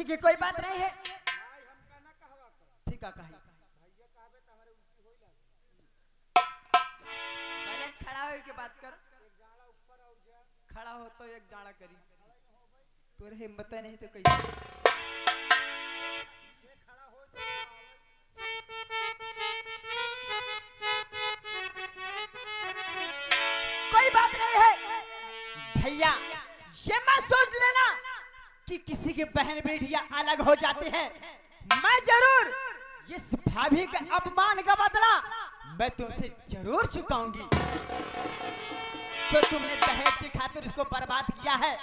की कोई बात नहीं है। ठीक है कही पहले खड़ा हो के बात कर। खड़ा हो तो एक डाड़ा करी तोरे हिम्मत नहीं तो कैसे कोई बात नहीं है भैया। ये मत सोच लेना कि किसी की बहन बेटियां अलग हो जाती हैं। मैं जरूर इस भाभी के अपमान का बदला मैं तुमसे जरूर चुकाऊंगी। जो तुमने दहेज की खातिर उसको बर्बाद किया है,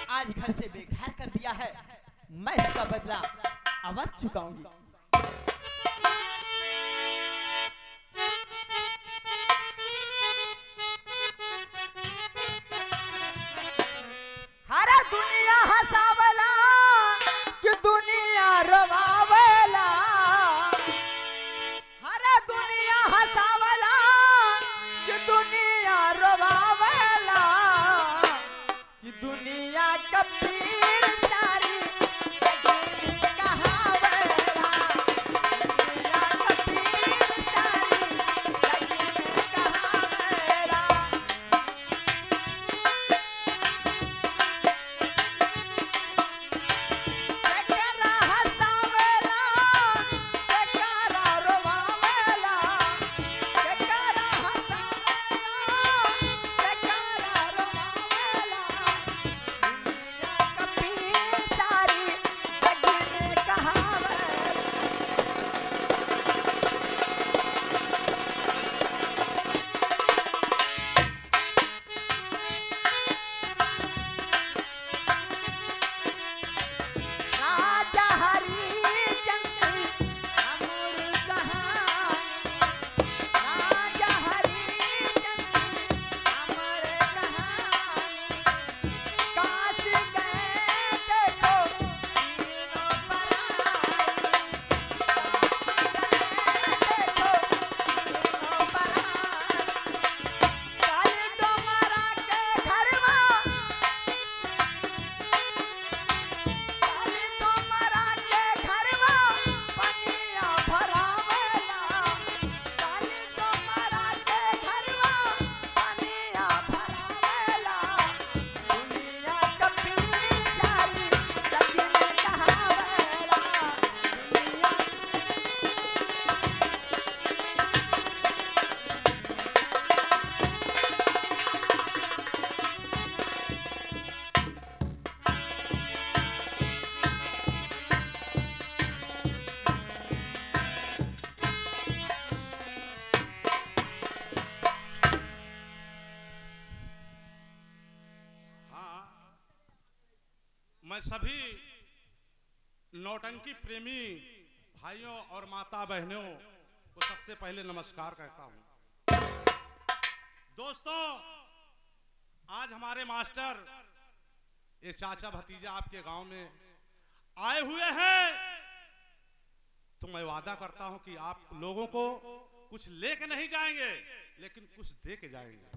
आज घर से बेघर कर दिया है, मैं इसका बदला अवश्य चुकाऊंगी। हरा दुनिया हंसावला कि दुनिया रवावला। हरा दुनिया हंसावला कि दुनिया रवावला। कि दुनिया का पीर सारी कहावला। दुनिया का पीर सारी कहावला। केकरा हंसावला केकरा रोवावला। केकरा हंसावला केकरा रोवावला। दुनिया का पीर सारी जग में कहावला। राजा हरिचंद अमर कहानी। राजा हरिचंद अमर कहानी। काश गए देखो तीनों पराई। देखो तीनों पराई। काली डोमरा के घरवा काली डोमरा के घरवा पनिया भरावेला। काली डोमरा के घरवा पनिया भरावेला। दुनिया का पीर सारी जग में कहावेला। दुनिया हाँ, मैं सभी नौटंकी प्रेमी भाइयों और माता बहनों को सबसे पहले नमस्कार कहता हूं। दोस्तों, आज हमारे मास्टर ये चाचा भतीजा आपके गांव में आए हुए हैं, तो मैं वादा करता हूं कि आप लोगों को कुछ लेके नहीं जाएंगे, लेकिन कुछ दे के जाएंगे,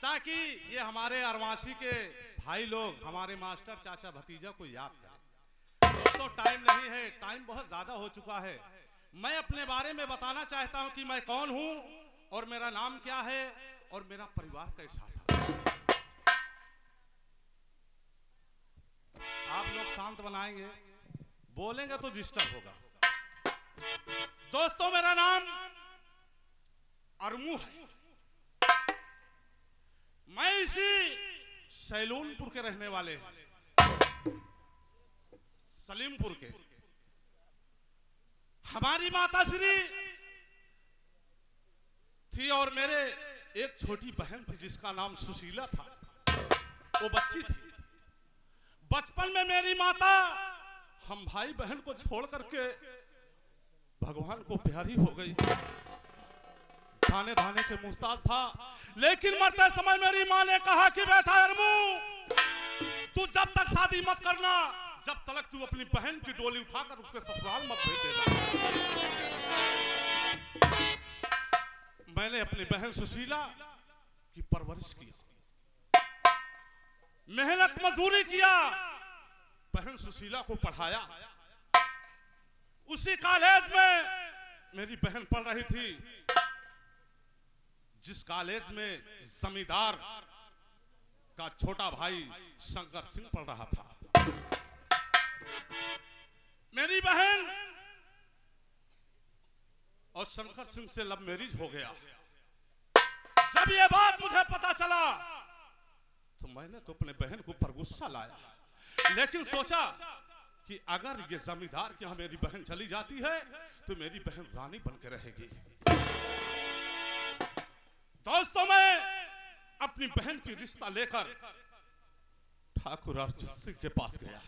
ताकि ये हमारे अरवासी के भाई लोग हमारे मास्टर चाचा भतीजा को याद करें। दोस्तों, टाइम नहीं है, टाइम बहुत ज्यादा हो चुका है। मैं अपने बारे में बताना चाहता हूं कि मैं कौन हूं और मेरा नाम क्या है और मेरा परिवार कैसा था। आप लोग शांत बनाएंगे, बोलेंगे तो डिस्टर्ब होगा। दोस्तों, मेरा नाम अरमू है। मैं इसी सैलूनपुर के रहने वाले हैं, सलीमपुर के। हमारी माता श्री थी और मेरे एक छोटी बहन थी जिसका नाम सुशीला था। वो बच्ची थी। बचपन में मेरी माता हम भाई बहन को छोड़ करके भगवान को प्यारी हो गई। खाने धाने के मुस्ताद था, लेकिन मरते समय मेरी माँ ने कहा कि बेटा अरमू, तू जब तक शादी मत करना जब तक तू अपनी बहन की डोली उठाकर उससे ससुराल मत भेज देना। मैंने अपनी बहन सुशीला की परवरिश किया, मेहनत मजदूरी किया, बहन सुशीला को पढ़ाया। उसी कॉलेज में मेरी बहन पढ़ रही थी, जिस कॉलेज में जमींदार का छोटा भाई शंकर सिंह पढ़ रहा था। मेरी बहन और शंकर सिंह से लव मैरिज हो गया। जब ये बात मुझे पता चला तो मैंने तो अपने बहन को पर गुस्सा लाया, लेकिन सोचा कि अगर ये जमींदार के यहाँ मेरी बहन चली जाती है तो मेरी बहन रानी बन के रहेगी। दोस्तों, मैं अपनी बहन की रिश्ता लेकर ठाकुर अर्जुन सिंह के पास गया।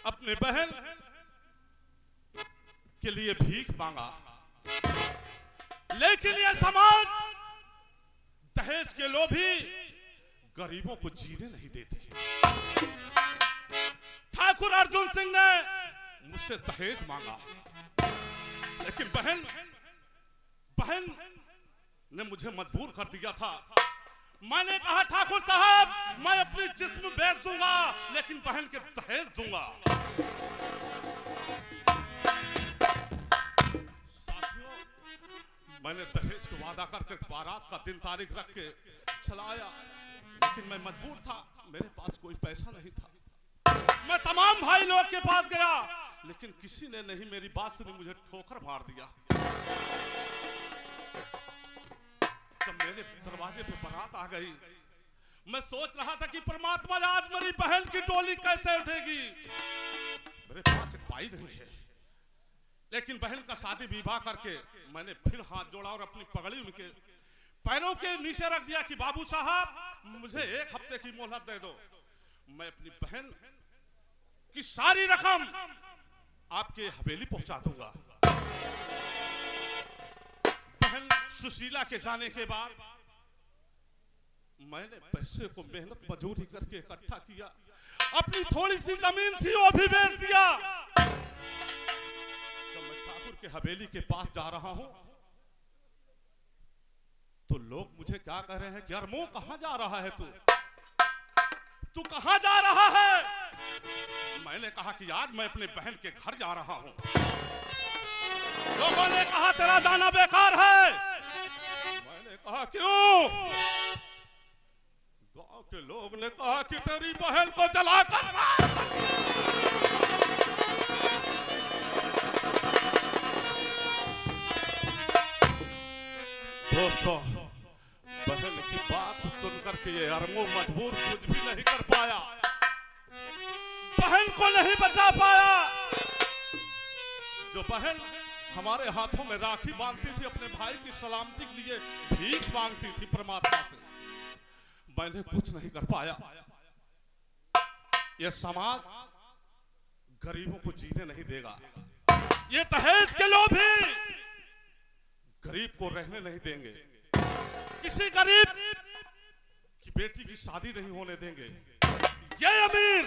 अपने बहन के लिए भीख मांगा, लेकिन यह समाज दहेज के लोभी गरीबों को जीने नहीं देते। ठाकुर अर्जुन सिंह ने मुझसे दहेज मांगा, लेकिन बहन ने मुझे मजबूर कर दिया था। मैंने कहा, ठाकुर साहब, मैं अपनी जिस्म बेच दूंगा लेकिन बहन के दहेज दूंगा। साथियों, मैंने दहेज को वादा करके बारात का दिन तारीख रख के चलाया, लेकिन मैं मजबूर था, मेरे पास कोई पैसा नहीं था। मैं तमाम भाई लोग के पास गया, लेकिन किसी ने नहीं मेरी बात सुनी, मुझे ठोकर मार दिया। जब मेरे दरवाजे पे बारात आ गई, मैं सोच रहा था कि परमात्मा, आज मेरी बहन की डोली कैसे उठेगी। मेरे पास एक पाई नहीं है, लेकिन बहन का शादी विवाह करके मैंने फिर हाथ जोड़ा और अपनी पगड़ी उनके पैरों के नीचे रख दिया कि बाबू साहब, मुझे 1 हफ्ते की मोहलत दे दो, मैं अपनी बहन की सारी रकम आपके हवेली पहुंचा दूंगा। बहन सुशीला के जाने के बाद मैंने पैसे को मेहनत मजदूरी करके इकट्ठा किया, अपनी थोड़ी सी जमीन थी वो भी बेच दिया। जब मैं ठाकुर के हवेली के पास जा रहा हूं तो लोग मुझे क्या कह रहे हैं कि यार मुंह कहां जा रहा है तू कहां जा रहा है? मैंने कहा कि आज मैं अपने बहन के घर जा रहा हूं। लोगों ने कहा तेरा जाना बेकार है। मैंने कहा क्यों? गांव के लोग ने कहा कि तेरी बहन को जलाकर दोस्तों, बहन की बात सुनकर के ये अरमो मजबूर कुछ भी नहीं कर पाया, बहन को नहीं बचा पाया। जो बहन हमारे हाथों में राखी बांधती थी, अपने भाई की सलामती के लिए भीख मांगती थी परमात्मा से, मैंने कुछ नहीं कर पाया। यह समाज गरीबों को जीने नहीं देगा, ये दहेज के लोभी गरीब को रहने नहीं देंगे, किसी गरीब की बेटी की शादी नहीं होने देंगे। ये अमीर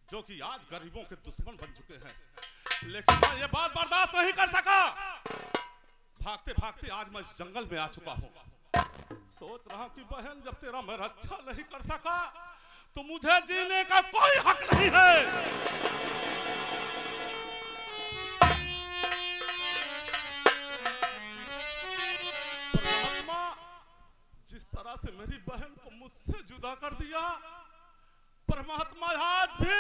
जो कि आज गरीबों के दुश्मन बन चुके हैं, लेकिन मैं ये बात बर्दाश्त नहीं कर सका। भागते भागते आज मैं इस जंगल में आ चुका हूं। सोच रहा हूं कि बहन, जब तेरा मैं रक्षा नहीं कर सका तो मुझे जीने का कोई हक नहीं है। जिस तरह से मेरी बहन को मुझसे जुदा कर दिया, परमात्मा आज भी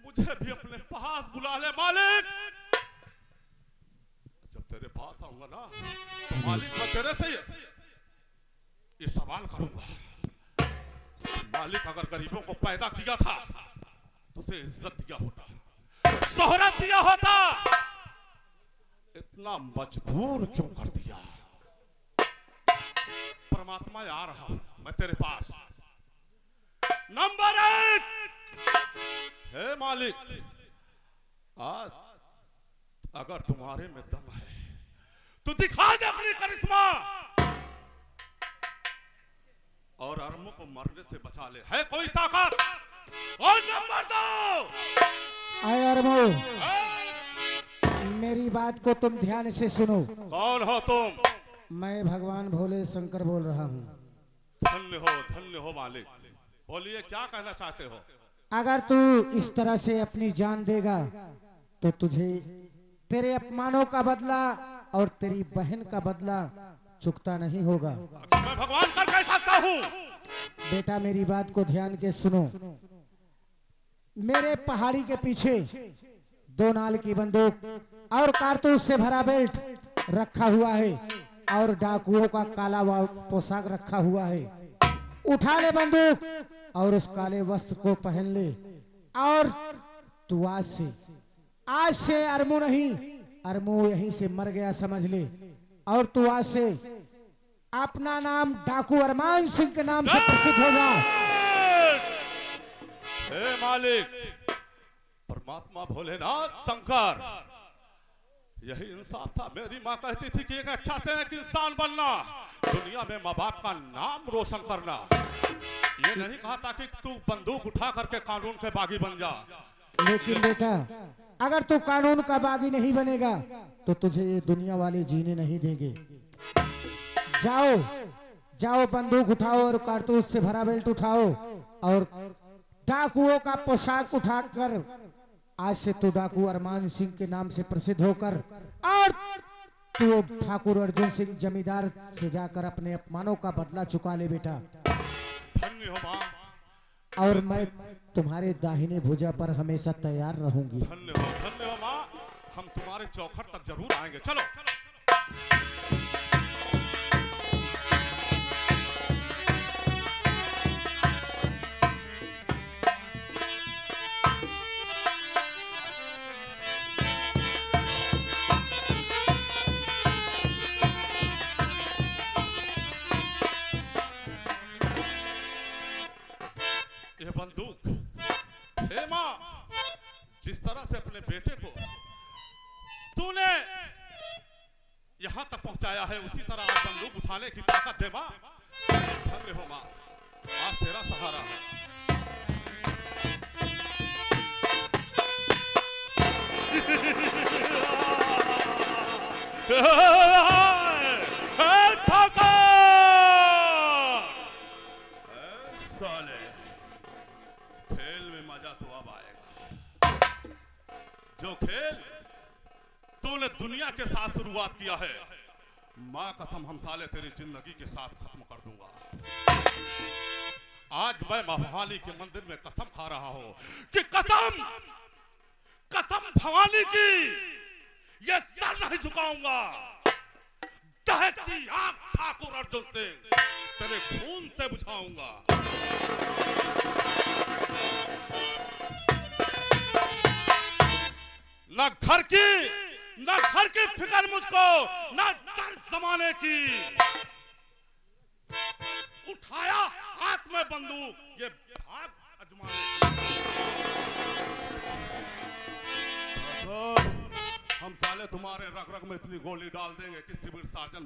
मुझे भी अपने पास बुला ले मालिक। जब तेरे पास आऊंगा ना तो मालिक, मैं तेरे से ये सवाल करूंगा, मालिक अगर गरीबों को पैदा किया था तो उसे इज्जत दिया होता, शोहरत दिया होता, इतना मजबूर क्यों कर दिया? परमात्मा आ रहा हूं मैं तेरे पास। नंबर 1, हे मालिक, आज अगर तुम्हारे में दम है तो दिखा दे अपनी करिश्मा और अरमों को मरने से बचा ले। है कोई ताकत? और नंबर 2, आए अरमो, मेरी बात को तुम ध्यान से सुनो। कौन हो तुम? मैं भगवान भोले शंकर बोल रहा हूँ। धन्य हो मालिक, बोलिए क्या कहना चाहते हो? अगर तू इस तरह से अपनी जान देगा तो तुझे तेरे अपमानों का बदला और तेरी बहन का बदला चुकता नहीं होगा। मैं भगवान कर कह सकता हूँ। बेटा मेरी बात को ध्यान के सुनो। मेरे पहाड़ी के पीछे 2 नाल की बंदूक और कारतूस से भरा बेल्ट रखा हुआ है और डाकुओं का काला पोशाक रखा हुआ है। उठा ले बंदूक और उस काले वस्त्र को पहन ले और तू आज से अरमू नहीं, अरमू यहीं से मर गया समझ ले। और तू आज से अपना नाम डाकू अरमान सिंह के नाम से प्रसिद्ध हो जा। हे मालिक, परमात्मा भोलेनाथ शंकर, यही इंसाफ था। मेरी माँ कहती थी कि एक अच्छा से एक इंसान बनना, दुनिया में माँ बाप का नाम रोशन करना। ये नहीं कहा था कि तू बंदूक उठा करके कानून के बागी बन जा। लेकिन बेटा अगर तू कानून का बागी नहीं बनेगा तो तुझे ये दुनिया वाले जीने नहीं देंगे। जाओ जाओ बंदूक उठाओ और कारतूस से भरा बेल्ट उठाओ और डाकुओं का पोशाक उठाकर आज से तू डाकू अरमान सिंह के नाम से प्रसिद्ध होकर और तू ठाकुर अर्जुन सिंह जमींदार से जाकर अपने अपमानों का बदला चुका ले बेटा। धन्य हो माँ। और मैं तुम्हारे दाहिने भुजा पर हमेशा तैयार रहूंगी। धन्य हो माँ। हम तुम्हारे चौखट तक जरूर आएंगे। चलो। यह बंदूक, हे माँ, जिस तरह से अपने बेटे को तूने यहां तक पहुंचाया है उसी तरह आज बंदूक उठाने की ताकत दे माँ। धन्य हो माँ, आज तेरा सहारा है। साले, खेल में मजा तो अब आएगा। जो खेल तूने दुनिया के साथ शुरुआत किया है, मां कसम हम साले तेरी जिंदगी के साथ खत्म कर दूंगा। आज मैं भवानी के मंदिर में कसम खा रहा हूं कि कसम भवानी की ये सर नहीं झुकाऊंगा। दहकती आग ठाकुर अर्जुन सिंह तेरे खून से बुझाऊंगा। न घर की फिक्र मुझको, न डर जमाने की। उठाया हाथ में बंदूक, ये भाग अजमाने की। हम साले तुम्हारे रग रग में इतनी गोली डाल देंगे कि सिविल सर्जन